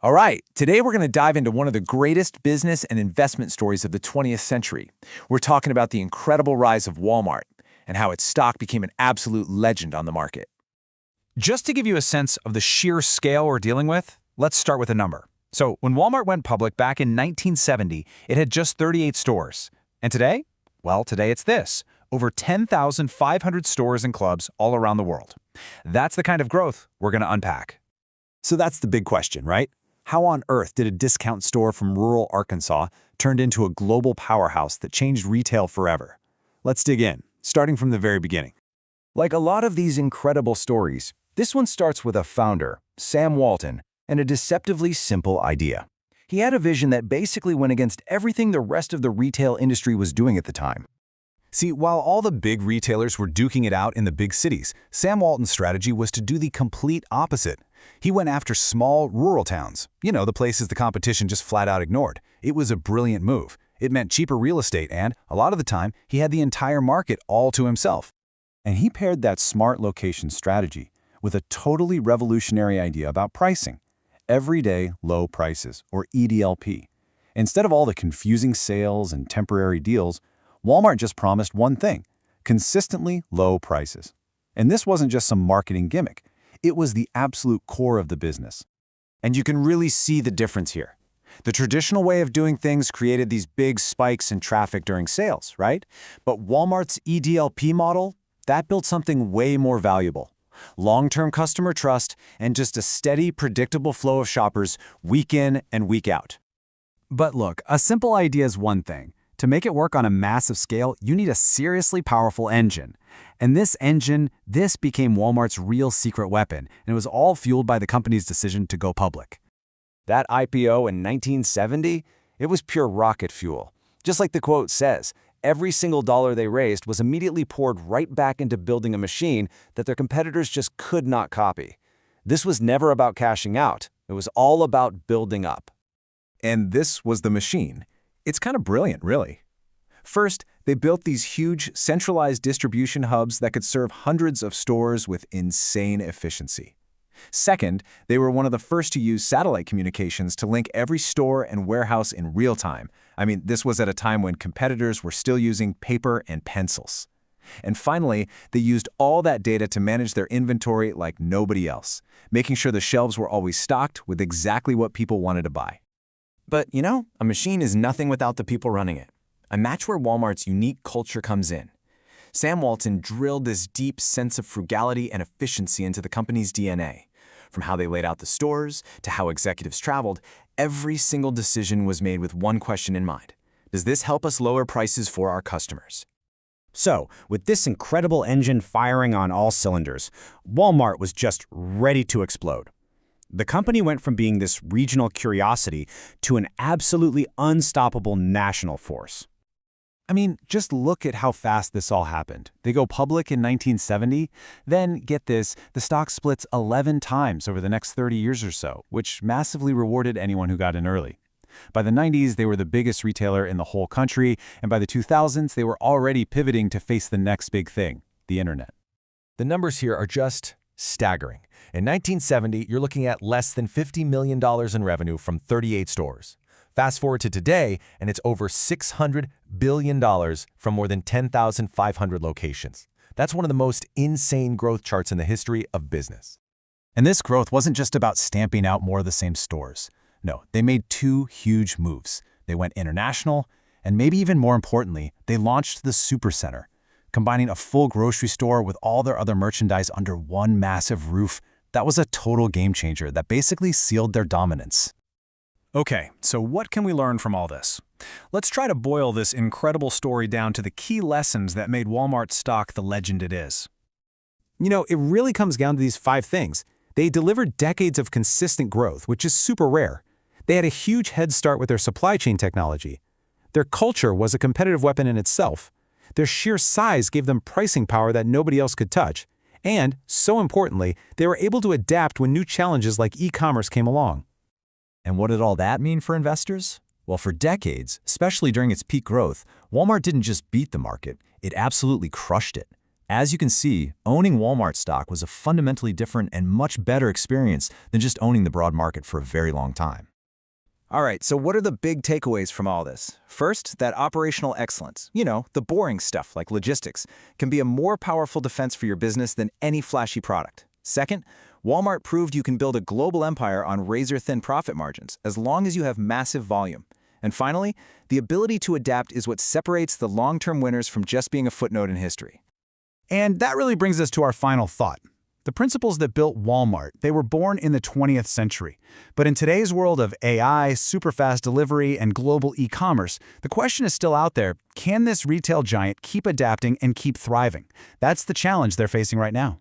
All right, today we're going to dive into one of the greatest business and investment stories of the 20th century. We're talking about the incredible rise of Walmart and how its stock became an absolute legend on the market. Just to give you a sense of the sheer scale we're dealing with, let's start with a number. So when Walmart went public back in 1970, it had just 38 stores. And today? Well, today it's this: over 10,500 stores and clubs all around the world. That's the kind of growth we're going to unpack. So that's the big question, right? How on earth did a discount store from rural Arkansas turn into a global powerhouse that changed retail forever? Let's dig in, starting from the very beginning. Like a lot of these incredible stories, this one starts with a founder, Sam Walton, and a deceptively simple idea. He had a vision that basically went against everything the rest of the retail industry was doing at the time. See, while all the big retailers were duking it out in the big cities, Sam Walton's strategy was to do the complete opposite. He went after small, rural towns, the places the competition just flat out ignored. It was a brilliant move. It meant cheaper real estate and, a lot of the time, he had the entire market all to himself. And he paired that smart location strategy with a totally revolutionary idea about pricing: everyday low prices, or EDLP. Instead of all the confusing sales and temporary deals, Walmart just promised one thing: consistently low prices. And this wasn't just some marketing gimmick. It was the absolute core of the business. And you can really see the difference here. The traditional way of doing things created these big spikes in traffic during sales, right? But Walmart's EDLP model, that built something way more valuable: long-term customer trust and just a steady, predictable flow of shoppers week in and week out. But look, a simple idea is one thing. To make it work on a massive scale, you need a seriously powerful engine. And this became Walmart's real secret weapon, and it was all fueled by the company's decision to go public. That IPO in 1970, it was pure rocket fuel. Just like the quote says, every single dollar they raised was immediately poured right back into building a machine that their competitors just could not copy. This was never about cashing out. It was all about building up. And this was the machine. It's kind of brilliant, really. First, they built these huge, centralized distribution hubs that could serve hundreds of stores with insane efficiency. Second, they were one of the first to use satellite communications to link every store and warehouse in real time. I mean, this was at a time when competitors were still using paper and pencils. And finally, they used all that data to manage their inventory like nobody else, making sure the shelves were always stocked with exactly what people wanted to buy. But, a machine is nothing without the people running it. And that's where Walmart's unique culture comes in. Sam Walton drilled this deep sense of frugality and efficiency into the company's DNA. From how they laid out the stores to how executives traveled, every single decision was made with one question in mind: does this help us lower prices for our customers? So, with this incredible engine firing on all cylinders, Walmart was just ready to explode. The company went from being this regional curiosity to an absolutely unstoppable national force. I mean, just look at how fast this all happened. They go public in 1970, then, get this, the stock splits 11 times over the next 30 years or so, which massively rewarded anyone who got in early. By the 90s, they were the biggest retailer in the whole country, and by the 2000s, they were already pivoting to face the next big thing: the internet. The numbers here are just staggering. In 1970, you're looking at less than $50 million in revenue from 38 stores. Fast forward to today, and it's over $600 billion from more than 10,500 locations. That's one of the most insane growth charts in the history of business. And this growth wasn't just about stamping out more of the same stores. No, they made two huge moves. They went international, and maybe even more importantly, they launched the Supercenter, combining a full grocery store with all their other merchandise under one massive roof. That was a total game changer that basically sealed their dominance. Okay, so what can we learn from all this? Let's try to boil this incredible story down to the key lessons that made Walmart stock the legend it is. It really comes down to these 5 things. They delivered decades of consistent growth, which is super rare. They had a huge head start with their supply chain technology. Their culture was a competitive weapon in itself. Their sheer size gave them pricing power that nobody else could touch. And, so importantly, they were able to adapt when new challenges like e-commerce came along. And what did all that mean for investors? Well, for decades, especially during its peak growth, Walmart didn't just beat the market, it absolutely crushed it. As you can see, owning Walmart stock was a fundamentally different and much better experience than just owning the broad market for a very long time. All right, so what are the big takeaways from all this? First, that operational excellence, the boring stuff like logistics, can be a more powerful defense for your business than any flashy product. Second, Walmart proved you can build a global empire on razor-thin profit margins as long as you have massive volume. And finally, the ability to adapt is what separates the long-term winners from just being a footnote in history. And that really brings us to our final thought. The principles that built Walmart, they were born in the 20th century. But in today's world of AI, superfast delivery, and global e-commerce, the question is still out there, can this retail giant keep adapting and keep thriving? That's the challenge they're facing right now.